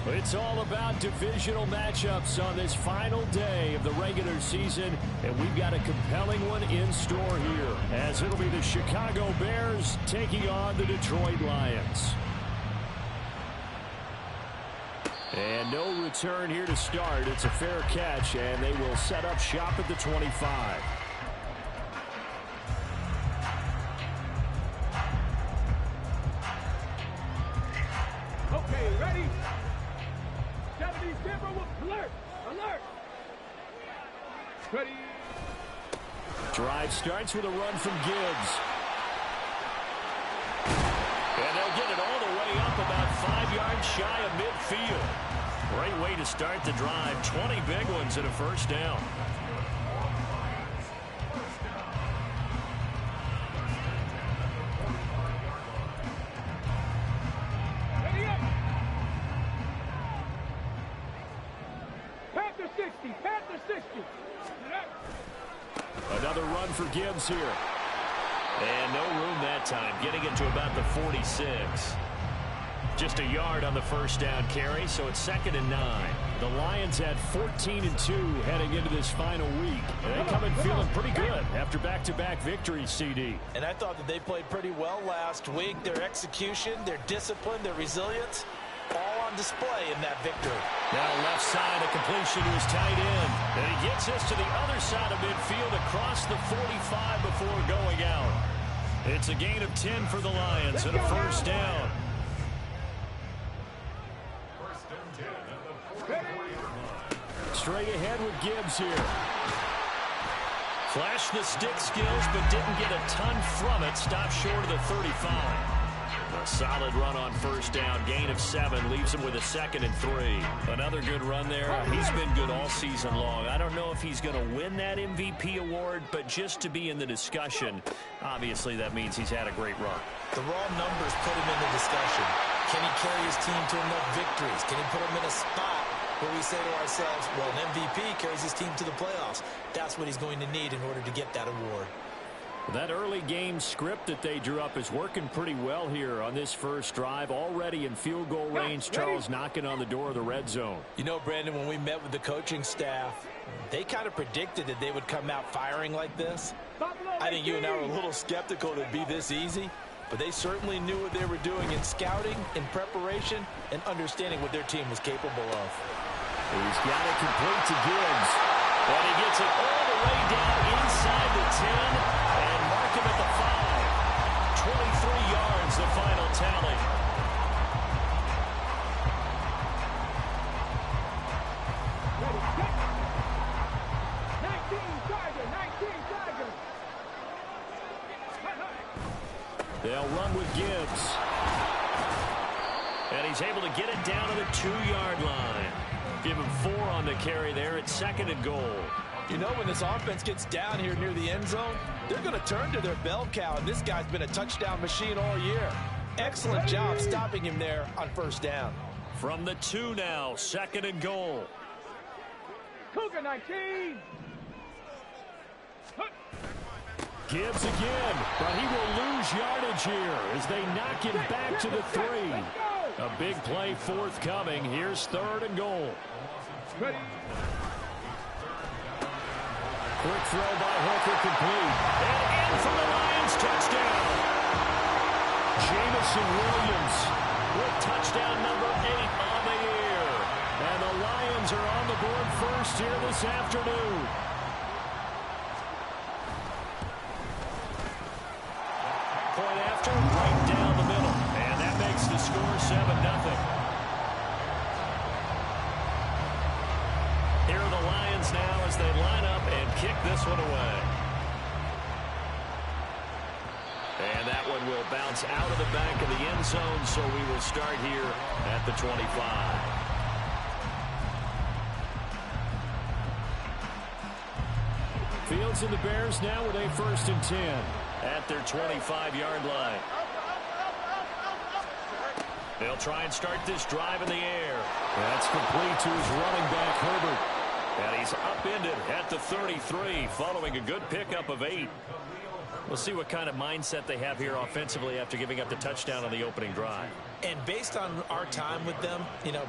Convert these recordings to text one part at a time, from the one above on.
It's all about divisional matchups on this final day of the regular season, and we've got a compelling one in store here, as it'll be the Chicago Bears taking on the Detroit Lions. And no return here to start. It's a fair catch, and they will set up shop at the 25. Okay, ready? 70 Timberwolves, alert! Alert! Ready? Drive starts with a run from Gibbs. And they'll get it all the way up about 5 yards shy of midfield. Great way to start the drive. 20 big ones and a first down. Ready up! Panther 60, Panther 60. Another run for Gibbs here. And no room that time, getting it to about the 46. Just a yard on the first down carry, so it's 2nd and 9. The Lions had 14-2 heading into this final week. And they come in feeling pretty good after back-to-back victories, CD. And I thought that they played pretty well last week. Their execution, their discipline, their resilience, all on display in that victory. Now left side, a completion to his tight end. And he gets this to the other side of midfield across the 45 before going out. It's a gain of 10 for the Lions and a first down. Straight ahead with Gibbs here. Flashed the stick skills, but didn't get a ton from it. Stopped short of the 35. A solid run on first down. Gain of 7 leaves him with a 2nd and 3. Another good run there. He's been good all season long. I don't know if he's going to win that MVP award, but just to be in the discussion, obviously that means he's had a great run. The raw numbers put him in the discussion. Can he carry his team to enough victories? Can he put him in a spot where we say to ourselves, well, an MVP carries his team to the playoffs? That's what he's going to need in order to get that award. That early game script that they drew up is working pretty well here on this first drive. Already in field goal range, Charles knocking on the door of the red zone. You know, Brandon, when we met with the coaching staff, they kind of predicted that they would come out firing like this. I think you and I were a little skeptical it'd be this easy, but they certainly knew what they were doing in scouting, in preparation, and understanding what their team was capable of. He's got it complete to Gibbs. And he gets it all the way down inside the 10 and mark him at the 5. 23 yards, the final tally. They'll run with Gibbs. And he's able to get it down to the 2-yard line. Give him 4 on the carry there at 2nd and goal. You know, when this offense gets down here near the end zone, they're going to turn to their bell cow, and this guy's been a touchdown machine all year. Excellent job stopping him there on first down. From the 2 now, 2nd and goal. Cougar 19. Gibbs again, but he will lose yardage here as they knock him back to the 3. A big play forthcoming. Here's 3rd and goal. Ready. Quick throw by Hooker complete. And in for the Lions touchdown. Jamison Williams with touchdown number 8 on the year. And the Lions are on the board first here this afternoon. Point after, right down the middle. And that makes the score 7-0. Here are the Lions now as they line up and kick this one away. And that one will bounce out of the back of the end zone, so we will start here at the 25. Fields and the Bears now with a 1st and 10 at their 25-yard line. They'll try and start this drive in the air. That's complete to his running back, Herbert. And he's upended at the 33 following a good pickup of 8. We'll see what kind of mindset they have here offensively after giving up the touchdown on the opening drive. And based on our time with them,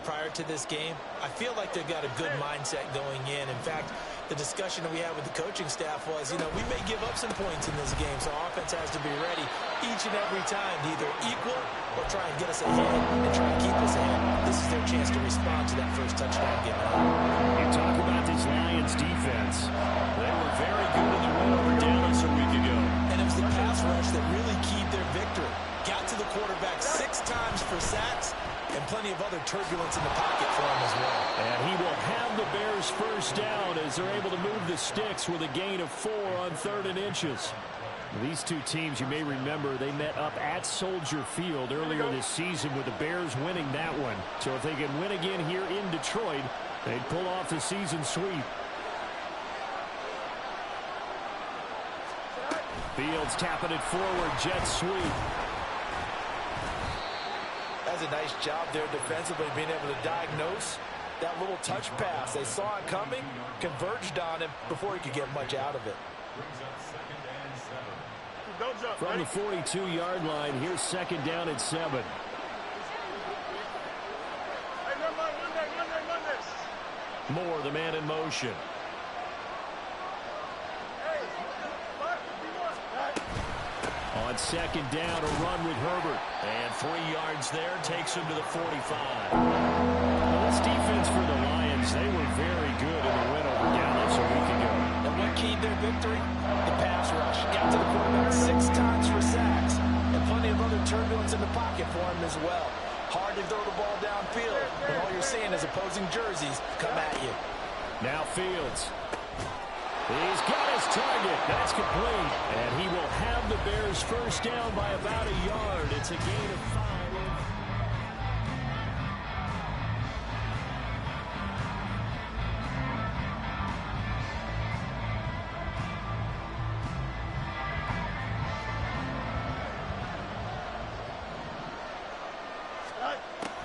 prior to this game, I feel like they've got a good mindset going in. In fact, the discussion that we had with the coaching staff was, we may give up some points in this game, so our offense has to be ready each and every time to either equal or try and get us ahead and try and keep us ahead. This is their chance to respond to that first touchdown given up. You talk about this Lions defense. They were very good in the win over Dallas a week ago. And it was the pass rush that really keyed their victory. Got to the quarterback 6 times for sacks and plenty of other turbulence in the pocket for him as well. And he will have the Bears first down as they're able to move the sticks with a gain of 4 on 3rd and inches. These two teams, you may remember, they met up at Soldier Field earlier this season with the Bears winning that one. So if they can win again here in Detroit, they'd pull off the season sweep. Fields tapping it forward, jet sweep. That's a nice job there defensively, being able to diagnose that little touch pass. They saw it coming, converged on him before he could get much out of it. From the 42-yard line, here's 2nd down and 7. Moore, the man in motion. On 2nd down, a run with Herbert. And 3 yards there takes him to the 45. Well, this defense for the Lions, they were very good in the win over Dallas a week ago. And what keyed their victory? The pass rush. Got to the quarterback 6 times for sacks. And plenty of other turbulence in the pocket for him as well. Hard to throw the ball downfield. And all you're seeing is opposing jerseys come at you. Now Fields. He's got his target. That's complete. And he will have the Bears first down by about a yard. It's a gain of 5.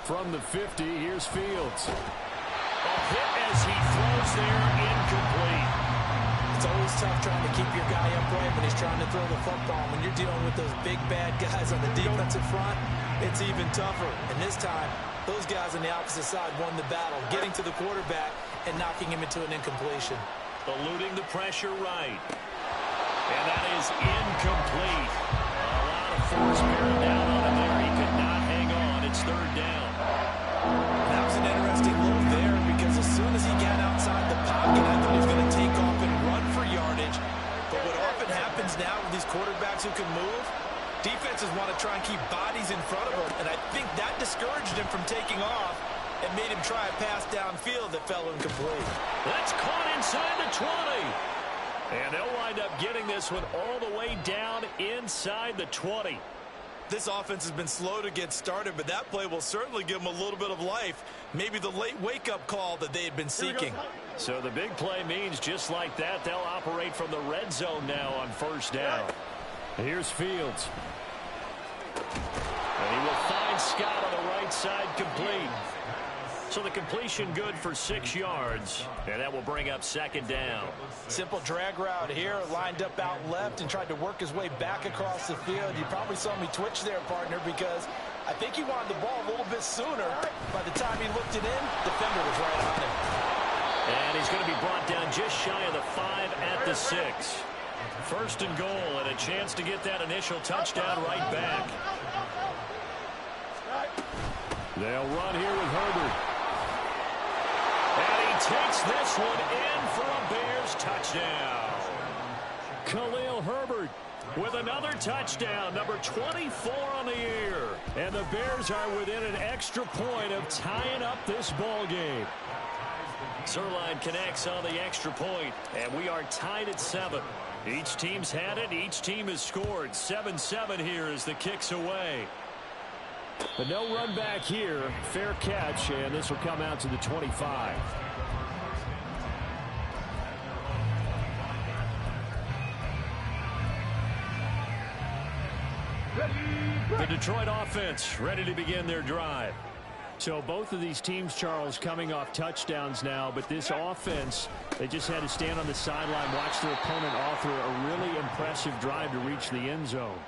From the 50, here's Fields. A hit as he throws there, incomplete. It's always tough trying to keep your guy upright when he's trying to throw the football. When you're dealing with those big, bad guys on the defensive front, it's even tougher. And this time, those guys on the opposite side won the battle, getting to the quarterback and knocking him into an incompletion. Eluding the pressure right. And that is incomplete. A lot of force bearing down on him there. He could not hang on. It's 3rd down. That was an interesting look there because as soon as he got outside the pocket, I thought he was going to take off and run for yardage. But what often happens now with these quarterbacks who can move, defenses want to try and keep bodies in front of them, and I think that discouraged him from taking off and made him try a pass downfield that fell incomplete. That's caught inside the 20. And they'll wind up getting this one all the way down inside the 20. This offense has been slow to get started, but that play will certainly give them a little bit of life. Maybe the late wake-up call that they had been seeking. So the big play means just like that, they'll operate from the red zone now on 1st down. Here's Fields. And he will find Scott on the right side, complete. So the completion good for 6 yards, and that will bring up 2nd down. Simple drag route here, lined up out left and tried to work his way back across the field. You probably saw me twitch there, partner, because I think he wanted the ball a little bit sooner. By the time he looked it in, defender was right on him. And he's going to be brought down just shy of the 5 at the 6. 1st and goal, and a chance to get that initial touchdown right back. They'll run here with Herbert. And he takes this one in for a Bears touchdown. Khalil Herbert with another touchdown, number 24 on the year. And the Bears are within an extra point of tying up this ball game. Sirline connects on the extra point, and we are tied at 7. Each team's had it. Each team has scored. 7-7 here as the kick's away. But no run back here. Fair catch, and this will come out to the 25. The Detroit offense ready to begin their drive. So both of these teams, Charles, coming off touchdowns now, but this offense, they just had to stand on the sideline, watch their opponent author a really impressive drive to reach the end zone.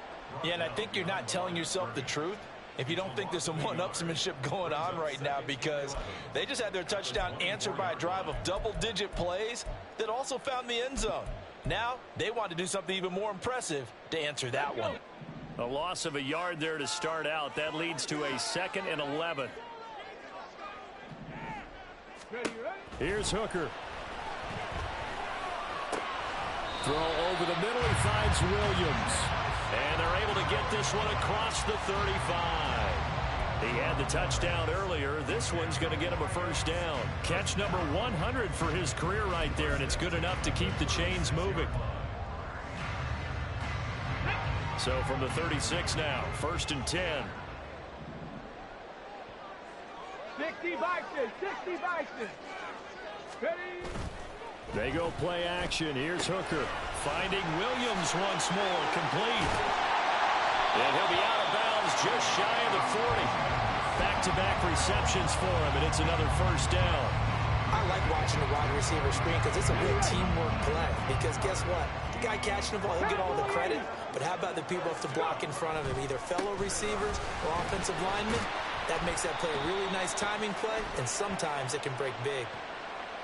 Yeah, and I think you're not telling yourself the truth if you don't think there's some one-upsmanship going on right now, because they just had their touchdown answered by a drive of double-digit plays that also found the end zone. Now they want to do something even more impressive to answer that one. A loss of a yard there to start out. That leads to a 2nd and 11. Here's Hooker. Throw over the middle. He finds Williams. And they're able to get this one across the 35. He had the touchdown earlier. This one's going to get him a first down. Catch number 100 for his career right there, and it's good enough to keep the chains moving. So from the 36 now, 1st and 10. 60 Bison, 60 Bison. Ready? They go play action. Here's Hooker finding Williams once more, complete. And he'll be out of bounds just shy of the 40. Back-to-back receptions for him, and it's another first down. I like watching the wide receiver screen because it's a real teamwork play. Because guess what? The guy catching the ball, he'll get all the credit. But how about the people who have to block in front of him, either fellow receivers or offensive linemen? That makes that play a really nice timing play, and sometimes it can break big.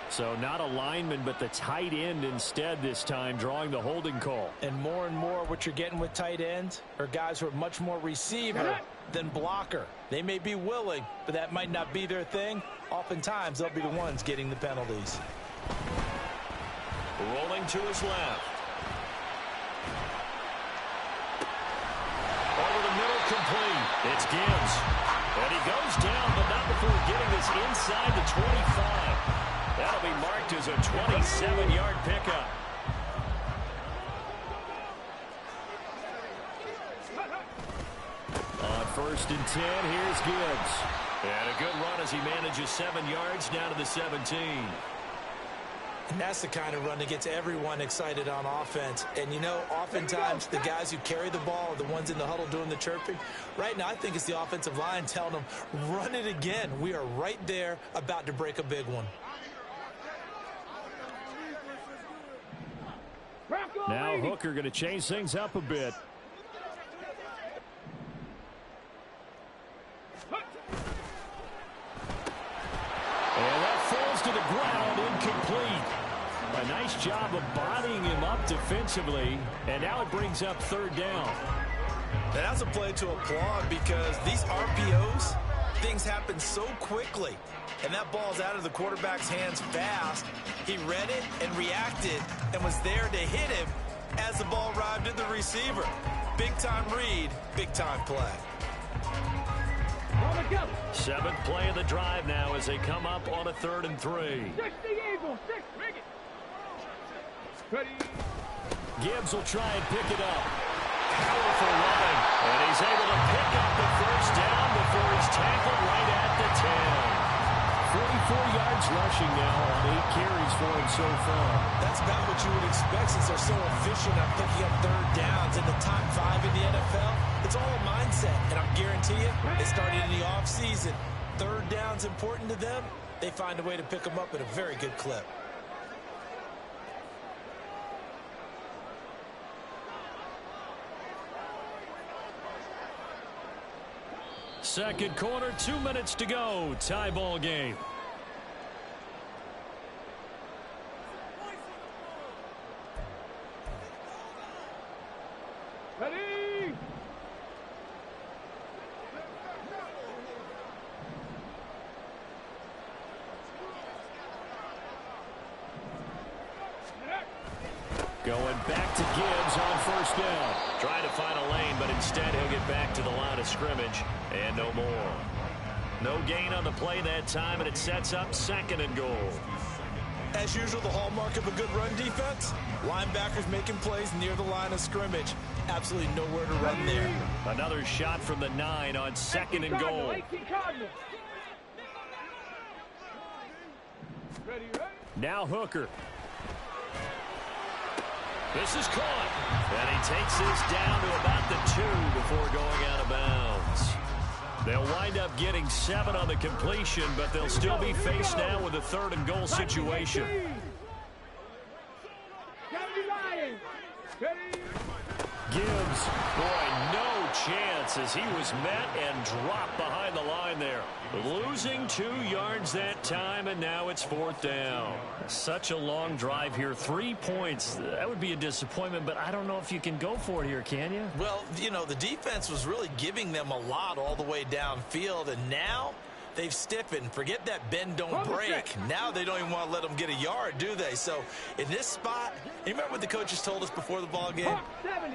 So not a lineman, but the tight end instead this time, drawing the holding call. And more what you're getting with tight ends are guys who are much more receiver than blocker. They may be willing, but that might not be their thing. Oftentimes, they'll be the ones getting the penalties. Rolling to his left. Over the middle, complete. It's Gibbs. And he goes down, but not before getting this inside the 25. That'll be marked as a 27-yard pickup. On 1st and 10, here's Gibbs. And a good run as he manages 7 yards down to the 17. And that's the kind of run that gets everyone excited on offense. And, you know, oftentimes the guys who carry the ball are the ones in the huddle doing the chirping. Right now, I think it's the offensive line telling them, run it again. We are right there about to break a big one. Now Hooker going to change things up a bit. And that falls to the ground, incomplete. A nice job of bodying him up defensively, and now it brings up 3rd down. That's a play to applaud because these RPOs, things happen so quickly. And that ball's out of the quarterback's hands fast. He read it and reacted and was there to hit him as the ball arrived at the receiver. Big-time read, big-time play. 7th play of the drive now as they come up on a 3rd and 3. 60 Eagles, 6, bring it. Ready? Gibbs will try and pick it up. Powerful running. And he's able to pick up the first down before he's tackled right at the 10. 44 yards rushing now on 8 carries for him so far. That's about what you would expect since they're so efficient at picking up 3rd downs in the top 5 in the NFL. It's all a mindset, and I guarantee you, they started in the offseason. 3rd down's important to them. They find a way to pick them up at a very good clip. Second quarter, 2 minutes to go. Tie ball game. Ready? Going back to Gibbs on 1st down. Trying to find a lane, but instead he'll get back to the line of scrimmage. And no more. No gain on the play that time, and it sets up 2nd and goal. As usual, the hallmark of a good run defense, linebackers making plays near the line of scrimmage. Absolutely nowhere to run there. Another shot from the 9 on 2nd and goal. Now Hooker. This is caught. And he takes this down to about the 2 before going out of bounds. They'll wind up getting 7 on the completion, but they'll still be faced now with a 3rd and goal situation. Gibbs, boy, no chance as he was met and dropped behind the line there. Losing 2 yards that time, and now it's 4th down. Such a long drive here. 3 points. That would be a disappointment, but I don't know if you can go for it here, can you? Well, you know, the defense was really giving them a lot all the way downfield, and now they've stiffened. Forget that bend, don't break. Now they don't even want to let them get a yard, do they? So in this spot, you remember what the coaches told us before the ball game?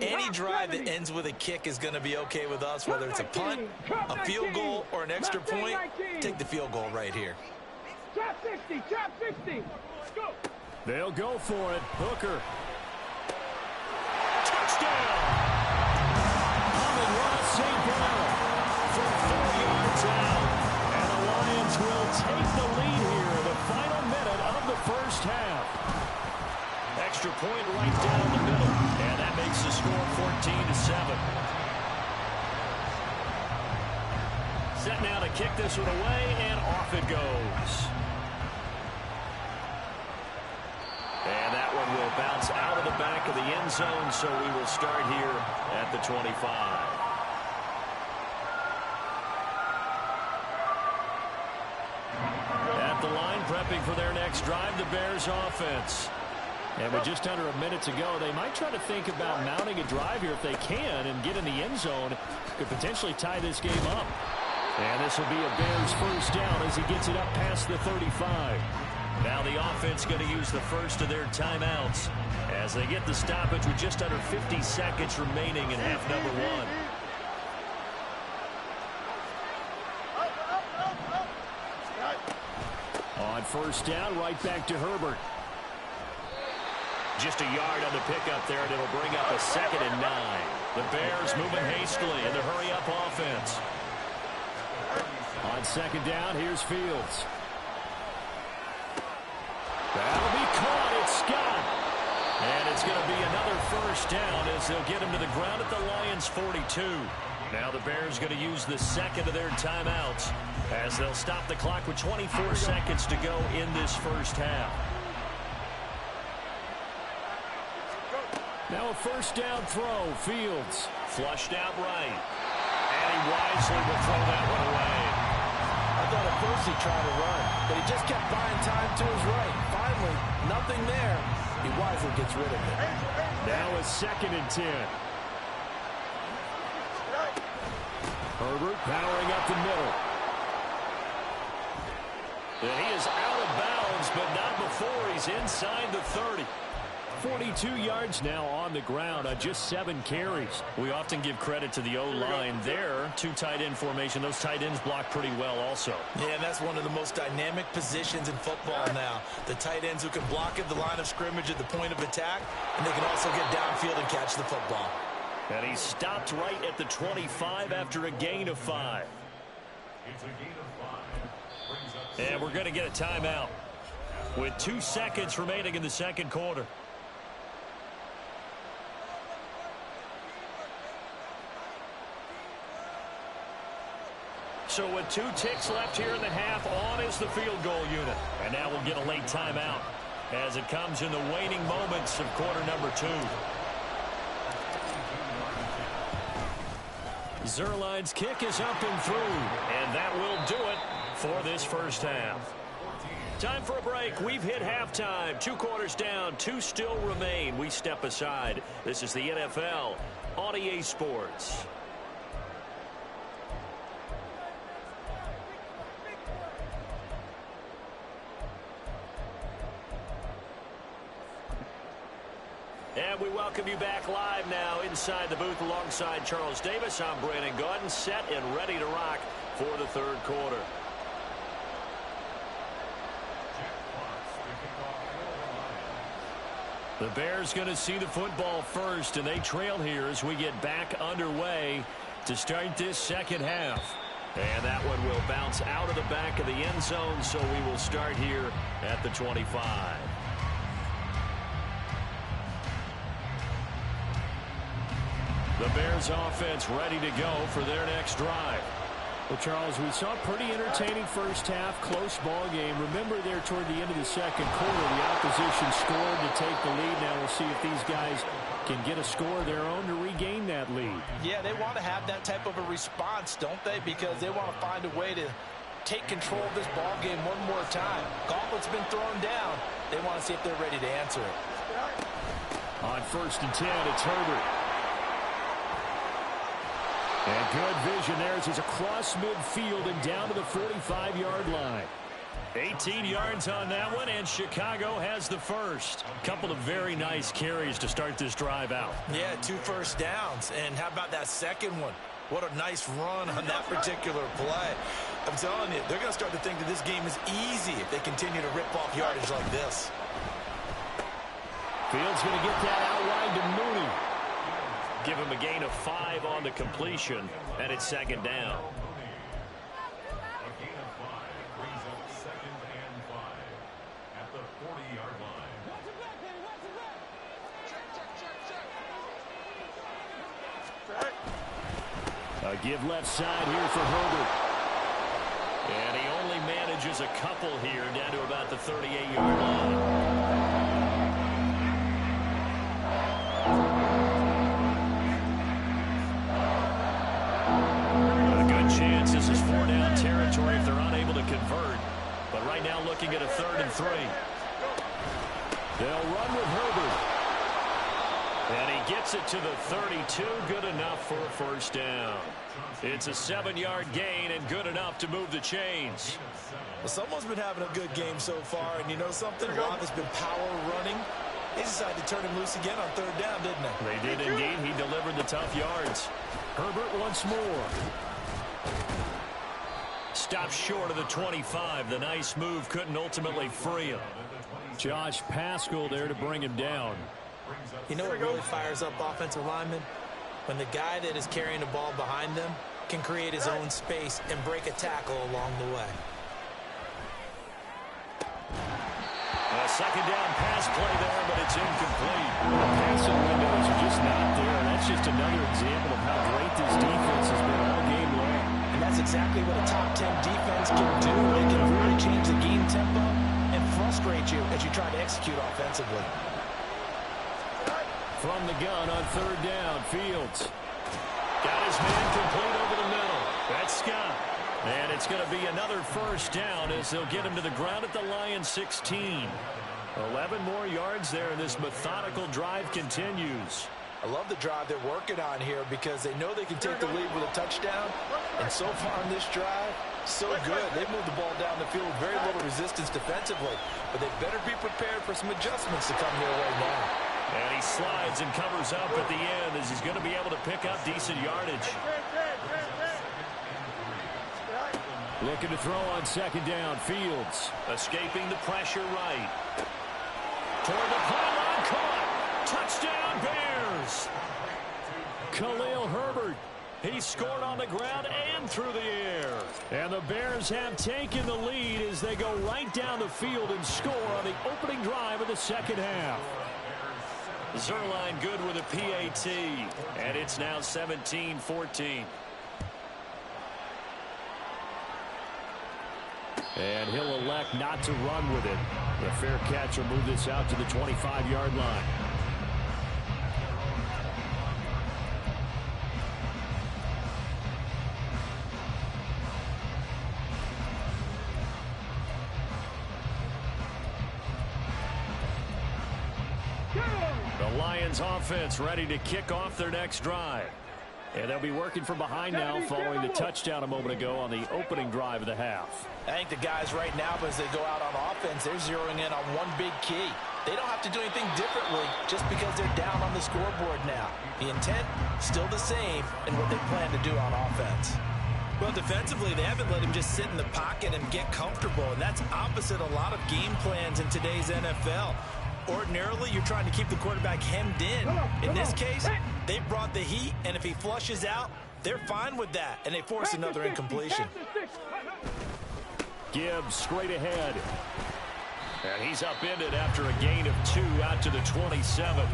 Any drive that ends with a kick is going to be okay with us, whether it's a punt, a field goal, or an extra point. Take the field goal right here. Chop 60, chop 60. Go. They'll go for it. Hooker. Touchdown! Amon-Ra St. Brown from 4 yards out. And the Lions will take the lead here in the final minute of the first half. Extra point right down the middle. And that makes the score 14-7. Set now to kick this one away, and off it goes. And that one will bounce out of the back of the end zone, so we will start here at the 25. At the line, prepping for their next drive, the Bears offense. And with just under a minute to go, they might try to think about mounting a drive here if they can and get in the end zone. Could potentially tie this game up. And this will be a Bears first down as he gets it up past the 35. Now the offense going to use the first of their timeouts as they get the stoppage with just under 50 seconds remaining in half number 1. On first down, right back to Herbert. Just a yard on the pickup there, and it'll bring up a 2nd and 9. The Bears moving hastily in the hurry-up offense. On 2nd down, here's Fields. That'll be caught. It's Scott. And it's going to be another first down as they'll get him to the ground at the Lions' 42. Now the Bears going to use the 2nd of their timeouts as they'll stop the clock with 24 seconds to go in this first half. Now a first down throw. Fields flushed out right. And he wisely will throw that one away. I thought at first he tried to run, but he just kept buying time to his right. Finally, nothing there. He wisely gets rid of it. Now a 2nd and 10. Herbert powering up the middle. And he is out of bounds, but not before he's inside the 30. 42 yards now on the ground on just 7 carries. We often give credit to the O-line there. 2 tight end formation. Those tight ends block pretty well also. Yeah, and that's one of the most dynamic positions in football now. The tight ends who can block at the line of scrimmage at the point of attack, and they can also get downfield and catch the football. And he stopped right at the 25 after a gain of 5. And we're going to get a timeout with 2 seconds remaining in the second quarter. So with 2 ticks left here in the half, on is the field goal unit. And now we'll get a late timeout as it comes in the waning moments of quarter number 2. Zerline's kick is up and through, and that will do it for this first half. Time for a break. We've hit halftime. 2 quarters down, 2 still remain. We step aside. This is the NFL on EA Sports. And we welcome you back live now inside the booth alongside Charles Davis. I'm Brandon Gaudin, set and ready to rock for the third quarter. The Bears going to see the football first, and they trail here as we get back underway to start this second half. And that one will bounce out of the back of the end zone, so we will start here at the 25. The Bears offense ready to go for their next drive. Well, Charles, we saw a pretty entertaining first half, close ball game. Remember there toward the end of the second quarter, the opposition scored to take the lead. Now we'll see if these guys can get a score of their own to regain that lead. Yeah, they want to have that type of a response, don't they? Because they want to find a way to take control of this ball game one more time. Gauntlet's been thrown down. They want to see if they're ready to answer it. On 1st and 10, it's Herbert. And good vision there as he's across midfield and down to the 45-yard line. 18 yards on that one, and Chicago has the first. Couple of very nice carries to start this drive out. Yeah, 2 first downs. And how about that second one? What a nice run on that particular play. I'm telling you, they're going to start to think that this game is easy if they continue to rip off yardage like this. Fields going to get that out wide to Mooney. Give him a gain of 5 on the completion, and it's 2nd down. A give left side here for Herbert. And he only manages a couple here down to about the 38-yard line. Chance this is 4-down territory if they're unable to convert. But right now looking at a 3rd and 3. They'll run with Herbert. And he gets it to the 32. Good enough for a 1st down. It's a 7-yard gain and good enough to move the chains. Well, someone's been having a good game so far. And you know something? Rob has been power running. They decided to turn him loose again on 3rd down, didn't they? They did indeed. He delivered the tough yards. Herbert once more. Stopped short of the 25. The nice move couldn't ultimately free him. Josh Paschal there to bring him down. You know what really fires up offensive linemen? When the guy that is carrying the ball behind them can create his own space and break a tackle along the way. A 2nd down pass play there, but it's incomplete. The passing windows are just not there. That's just another example of how great this defense has been all game long. And that's exactly what a top 10 defense can do. They can really change the game tempo and frustrate you as you try to execute offensively. From the gun on 3rd down, Fields. Got his man complete over the middle. That's Scott. And it's going to be another 1st down as they'll get him to the ground at the Lions 16. 11 more yards there, and this methodical drive continues. I love the drive they're working on here because they know they can take the lead with a touchdown. And so far on this drive, so good. They've moved the ball down the field with very little resistance defensively. But they better be prepared for some adjustments to come here right now. And he slides and covers up at the end as he's going to be able to pick up decent yardage. Looking to throw on 2nd down. Fields escaping the pressure right. Toward the pylon, caught. Touchdown, Bears. Khalil Herbert. He scored on the ground and through the air. And the Bears have taken the lead as they go right down the field and score on the opening drive of the 2nd half. Zerline good with a PAT. And it's now 17-14. And he'll elect not to run with it. The fair catch will move this out to the 25-yard line. The Lions offense ready to kick off their next drive. And they'll be working from behind now following the touchdown a moment ago on the opening drive of the half. I think the guys right now, as they go out on offense, they're zeroing in on one big key. They don't have to do anything differently just because they're down on the scoreboard now. The intent, still the same in what they plan to do on offense. Well, defensively, they haven't let him just sit in the pocket and get comfortable, and that's opposite a lot of game plans in today's NFL. Ordinarily, you're trying to keep the quarterback hemmed in. In this case, they brought the heat, and if he flushes out, they're fine with that, and they force another incompletion. Gibbs straight ahead. And he's upended after a gain of 2 out to the 27.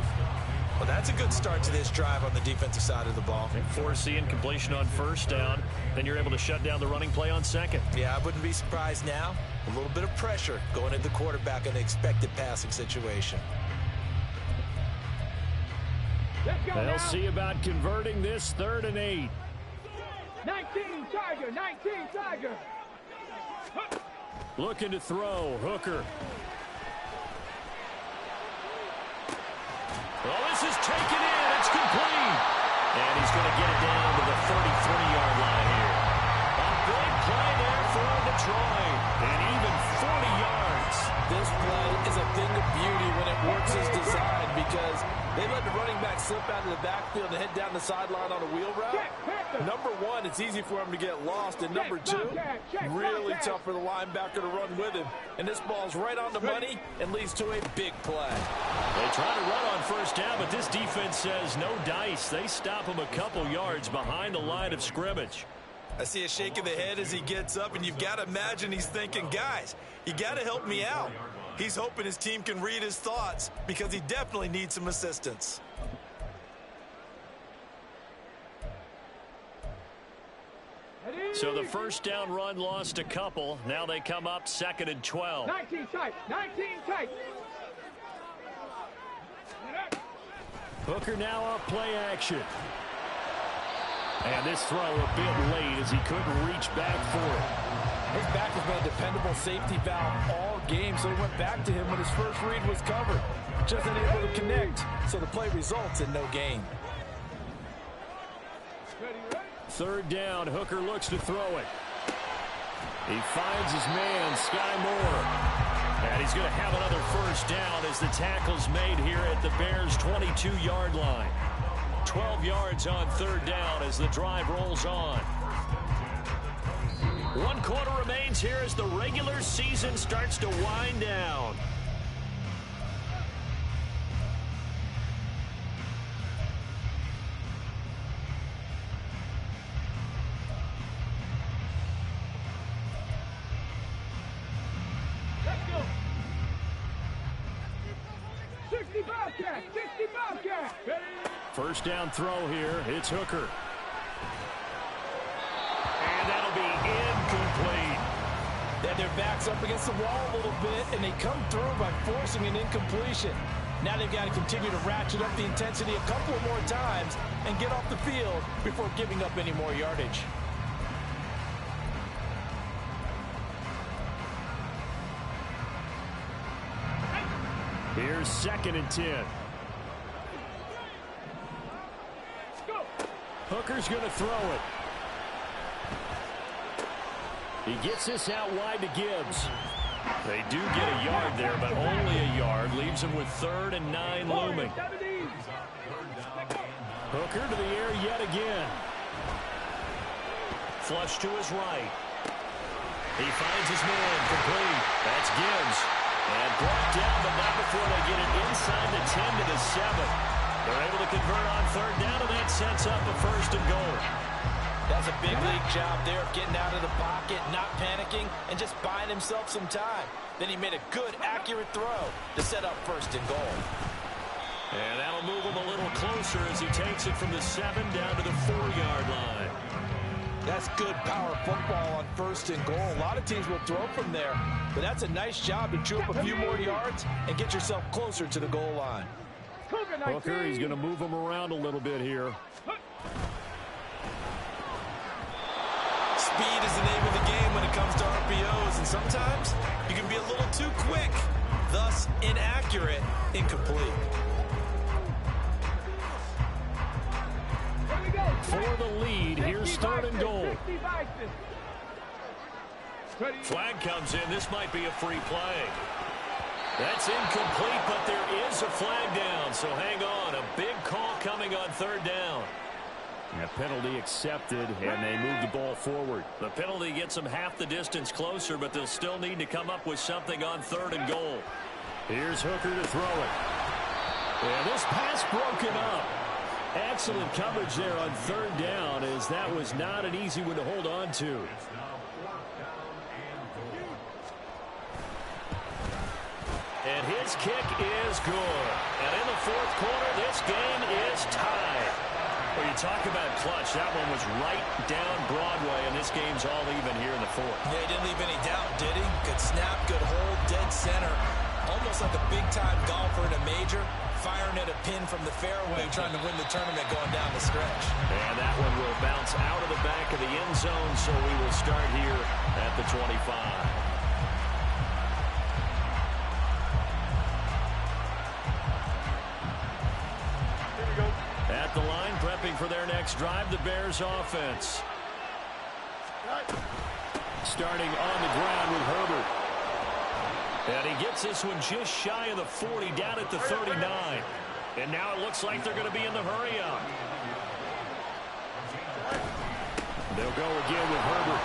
Well, that's a good start to this drive on the defensive side of the ball. Forcing completion on first down. Then you're able to shut down the running play on second. Yeah, I wouldn't be surprised now. A little bit of pressure going at the quarterback in the expected passing situation. They'll see about converting this 3rd and 8. 19 Tiger, 19 Tiger. Looking to throw. Hooker. Well, this is taken in. It's complete. And he's going to get it down to the 33-yard line here. A big play there for Detroit. And even 40 yards. This play is a thing of beauty when it works as designed because they let the running back slip out of the backfield and head down the sideline on a wheel route. Number one, it's easy for him to get lost. And number two, really tough for the linebacker to run with him. And this ball's right on the money and leads to a big play. They try to run on first down, but this defense says no dice. They stop him a couple yards behind the line of scrimmage. I see a shake of the head as he gets up, and you've got to imagine he's thinking, guys, you got to help me out. He's hoping his team can read his thoughts because he definitely needs some assistance. So the first down run lost a couple. Now they come up 2nd and 12. 19 tight, 19 tight. Hooker now up play action. And this throw a bit late as he couldn't reach back for it. His back has been a dependable safety valve all game, so he went back to him when his first read was covered. Just unable to connect, so the play results in no gain. 3rd down, Hooker looks to throw it. He finds his man, Sky Moore. And he's going to have another first down as the tackle's made here at the Bears' 22-yard line. 12 yards on 3rd down as the drive rolls on. 1 quarter remains here as the regular season starts to wind down. Let's go. 60 Bobcat, 60 Bobcat. First down throw here. It's Hooker. And that'll be incomplete. Then their back's up against the wall a little bit, and they come through by forcing an incompletion. Now they've got to continue to ratchet up the intensity a couple of more times and get off the field before giving up any more yardage. Here's 2nd and 10. Hooker's going to throw it. He gets this out wide to Gibbs. They do get a yard there, but only a yard. Leaves him with 3rd and 9 looming. Hooker to the air yet again. Flush to his right. He finds his man complete. That's Gibbs. And brought down, but not before they get it inside the 10 to the 7. They're able to convert on 3rd down, and that sets up a 1st and goal. That's a big league job there of getting out of the pocket, not panicking, and just buying himself some time. Then he made a good, accurate throw to set up 1st and goal. And that'll move him a little closer as he takes it from the 7 down to the 4-yard line. That's good power football on 1st and goal. A lot of teams will throw from there, but that's a nice job to chew up a few more yards and get yourself closer to the goal line. Hooker, he's going to move him around a little bit here. Speed is the name of the game when it comes to RPOs, and sometimes you can be a little too quick, thus inaccurate, incomplete. For the lead, here's 3rd and goal. Flag comes in. This might be a free play. That's incomplete, but there is a flag down, so hang on. A big call coming on 3rd down. A penalty accepted, and they move the ball forward. The penalty gets them half the distance closer, but they'll still need to come up with something on 3rd and goal. Here's Hooker to throw it. And this pass broken up. Excellent coverage there on 3rd down, as that was not an easy one to hold on to. And his kick is good. And in the fourth quarter, this game is tied. Well, you talk about clutch. That one was right down Broadway, and this game's all even here in the fourth. Yeah, he didn't leave any doubt, did he? Good snap, good hold, dead center. Almost like a big-time golfer in a major, firing at a pin from the fairway, trying to win the tournament going down the stretch. And that one will bounce out of the back of the end zone, so we will start here at the 25. At the line, prepping for their next drive, the Bears offense. Starting on the ground with Herbert. And he gets this one just shy of the 40, down at the 39. And now it looks like they're going to be in the hurry-up. They'll go again with Herbert.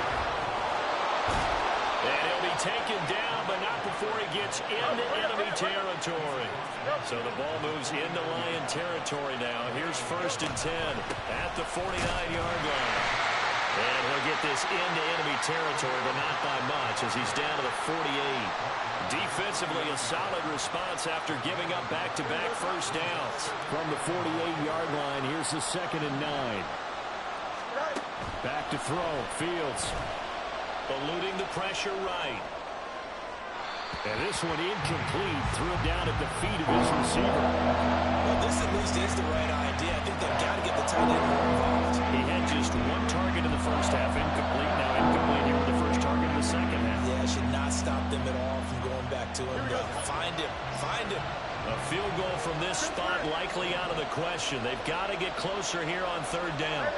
And he'll be taken down, but not before he gets into enemy territory. So the ball moves into Lion territory now. Here's 1st and 10 at the 49-yard line. And he'll get this into enemy territory, but not by much as he's down to the 48. Defensively, a solid response after giving up back-to-back first downs. From the 48-yard line, here's the 2nd and 9. Back to throw, Fields. Eluding the pressure right. And this one incomplete. Threw it down at the feet of his receiver. Well, this at least is the right idea. I think they've got to get the tight end more involved. He had just one target in the first half. Incomplete. Now incomplete here with the first target in the second half. Yeah, should not stop them at all from going back to him. Find him. Find him. A field goal from this spot likely out of the question. They've got to get closer here on 3rd down.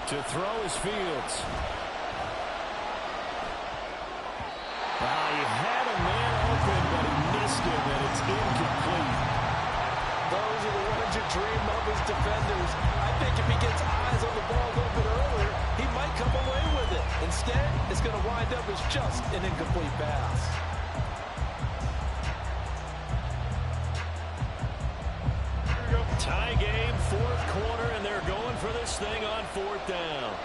To throw is Fields. He had a man open, but he missed him, and it's incomplete. Those are the ones you dream of as defenders. I think if he gets eyes on the ball a little bit earlier, he might come away with it. Instead, it's going to wind up as just an incomplete pass. Tie game, 4th quarter, and they're going for this thing on 4th down.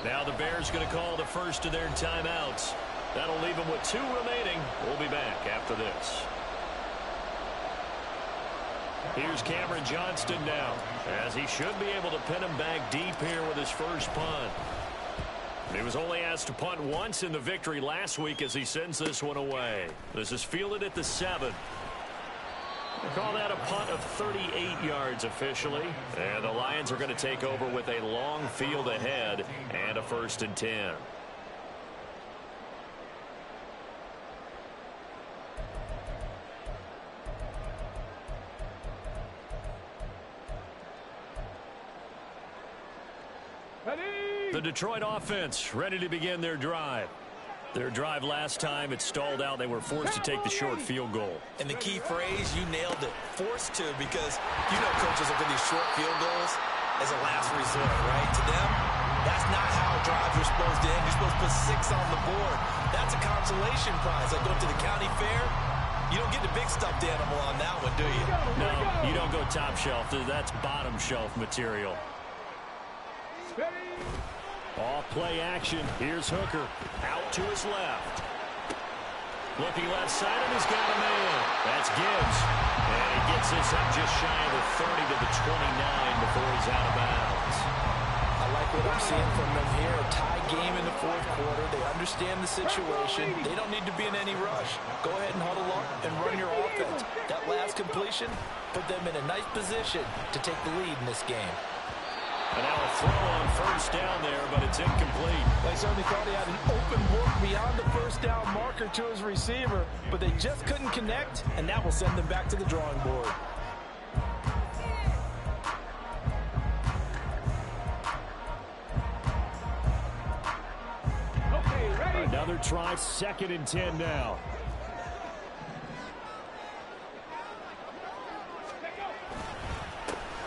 Now the Bears going to call the first of their timeouts. That'll leave them with 2 remaining. We'll be back after this. Here's Cameron Johnston now, as he should be able to pin him back deep here with his first punt. He was only asked to punt once in the victory last week as he sends this one away. This is fielded at the 7. They call that a punt of 38 yards officially. And the Lions are going to take over with a long field ahead and a 1st and 10. The Detroit offense ready to begin their drive. Their drive last time, it stalled out. They were forced to take the short field goal. And the key phrase, you nailed it. Forced to, because you know coaches look at these short field goals as a last resort, right? To them, that's not how drives are supposed to end. You're supposed to put 6 on the board. That's a consolation prize. Like going to the county fair, you don't get the big stuffed animal on that one, do you? No, you don't go top shelf. That's bottom shelf material. Off play action. Here's Hooker. Out to his left. Looking left side, and he's got a man. That's Gibbs. And he gets this up just shy of the 30 to the 29 before he's out of bounds. I like what I'm seeing from them here. A tie game in the 4th quarter. They understand the situation. They don't need to be in any rush. Go ahead and huddle up and run your offense. That last completion put them in a nice position to take the lead in this game. And now a throw on 1st down there, but it's incomplete. They certainly thought he had an open look beyond the 1st down marker to his receiver, but they just couldn't connect, and that will send them back to the drawing board. Okay, ready. Another try, 2nd and 10 now.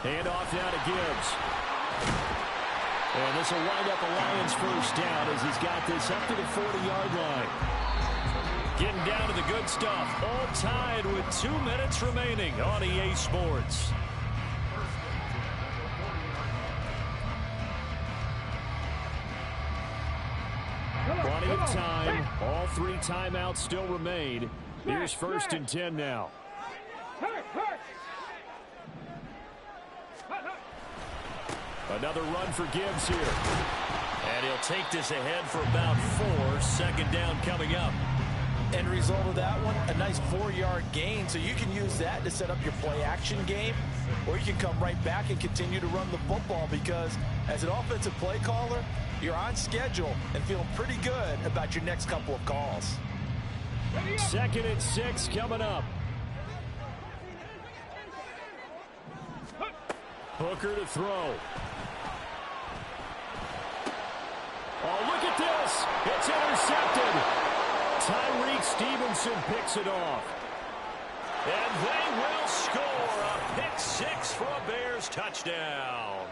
Hand off now to Gibbs. And this will wind up a Lions first down as he's got this up to the 40-yard line. Getting down to the good stuff. All tied with 2 minutes remaining on EA Sports. Plenty of time. All 3 timeouts still remain. Here's 1st and 10 now. Another run for Gibbs here. And he'll take this ahead for about 4. Second down coming up. End result of that one, a nice 4-yard gain. So you can use that to set up your play-action game, or you can come right back and continue to run the football because as an offensive play caller, you're on schedule and feeling pretty good about your next couple of calls. 2nd and 6 coming up. Hooker to throw. Oh, look at this. It's intercepted. Tyreek Stevenson picks it off. And they will score a pick 6 for a Bears touchdown.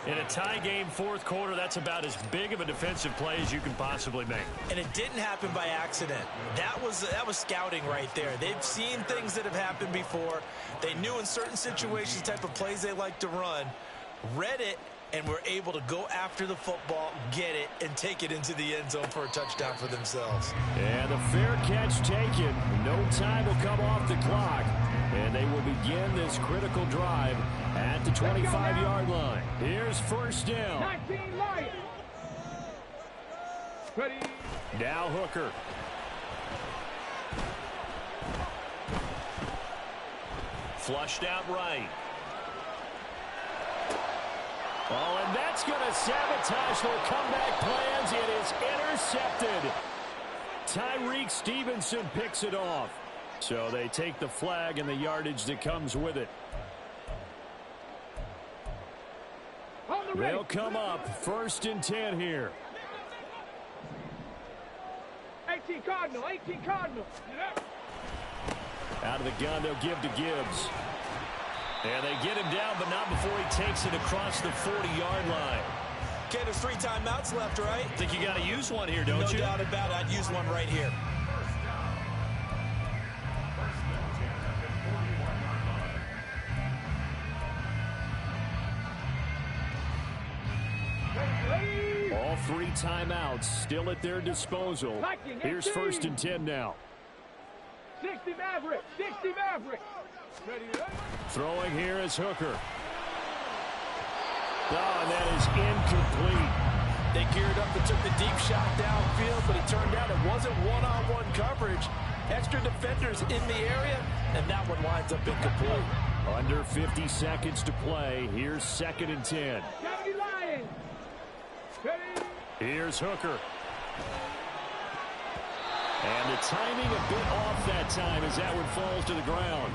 In a tie game 4th quarter, that's about as big of a defensive play as you can possibly make. And it didn't happen by accident. That was scouting right there. They've seen things that have happened before. They knew in certain situations the type of plays they like to run, read it, and were able to go after the football, get it, and take it into the end zone for a touchdown for themselves. And a fair catch taken. No time will come off the clock. And they will begin this critical drive at the 25-yard line. Here's 1st down. 19 Lions. Ready. Now Hooker. Flushed out right. Oh, and that's going to sabotage their comeback plans. It is intercepted. Tyreek Stevenson picks it off. So they take the flag and the yardage that comes with it. They'll come up 1st and 10 here. 18 Cardinal, 18 Cardinal. Out of the gun, they'll give to Gibbs. And they get him down, but not before he takes it across the 40-yard line. Okay, there's 3 timeouts left, right? I think you got to use one here, don't you? No doubt about it. I'd use one right here. All 3 timeouts still at their disposal. Here's 1st and 10 now. 60 Maverick, 60 Maverick. Ready. Throwing here is Hooker. Oh, and that is incomplete. They geared up and took the deep shot downfield, but it turned out it wasn't one-on-one coverage. Extra defenders in the area, and that one winds up incomplete. Under 50 seconds to play. Here's 2nd and 10. Lions. Ready. Here's Hooker. And the timing a bit off that time as that one falls to the ground.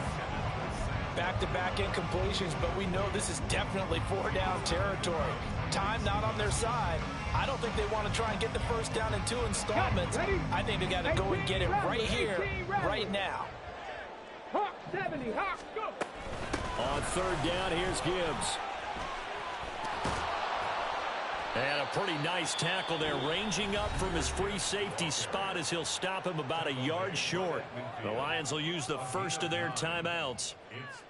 Back-to-back incompletions, but we know this is definitely 4-down territory. Time not on their side. I don't think they want to try and get the 1st down in 2 installments. I think they got to go and get it right here, right now. Hawk 70, Hawk, go. On 3rd down, here's Gibbs. And a pretty nice tackle there, ranging up from his free safety spot as he'll stop him about a yard short. The Lions will use the 1st of their timeouts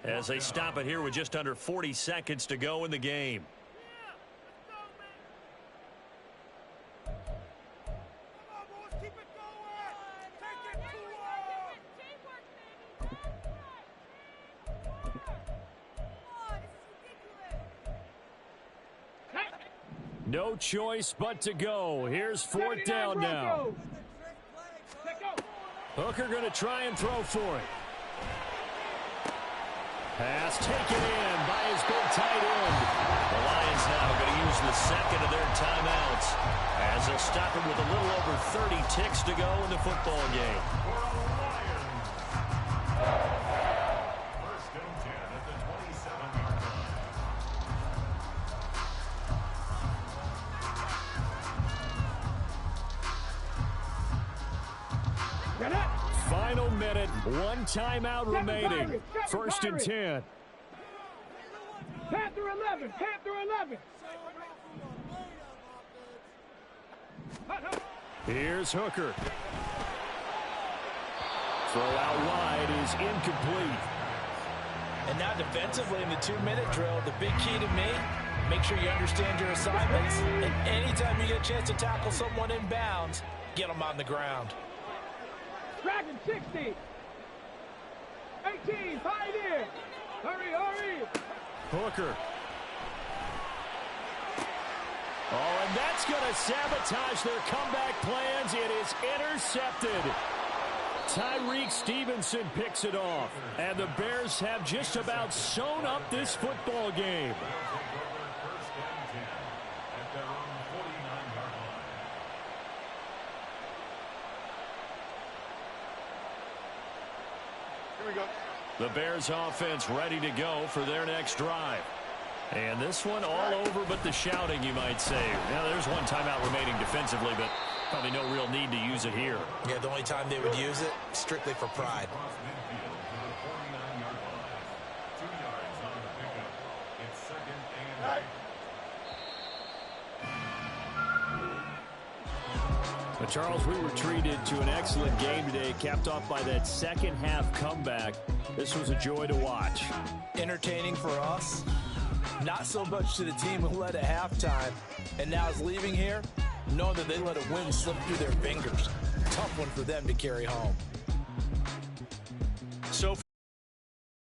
as they stop it here with just under 40 seconds to go in the game. No choice but to go. Here's 4th down now. Hooker going to try and throw for it. Pass taken in by his big tight end. The Lions now going to use the 2nd of their timeouts as they'll stop him with a little over 30 ticks to go in the football game. Final minute, 1 timeout remaining. 1st and 10. Panther 11. 11. 10 through 11. Here's Hooker. Throw out wide is incomplete. And now defensively in the 2-minute drill, the big key to me, make sure you understand your assignments. And anytime you get a chance to tackle someone in bounds, get them on the ground. Dragon 60. 18, Pioneer. Hurry. Hooker. Oh, and that's going to sabotage their comeback plans. It is intercepted. Tyreek Stevenson picks it off. And the Bears have just about sewn up this football game. Here we go. The Bears offense ready to go for their next drive. And this one all over but the shouting, you might say. Now, there's one timeout remaining defensively, but probably no real need to use it here. Yeah, the only time they would use it, strictly for pride. But Charles, we were treated to an excellent game today, capped off by that second half comeback. This was a joy to watch. Entertaining for us, not so much to the team who led at halftime and now is leaving here, knowing that they let a win slip through their fingers. Tough one for them to carry home. So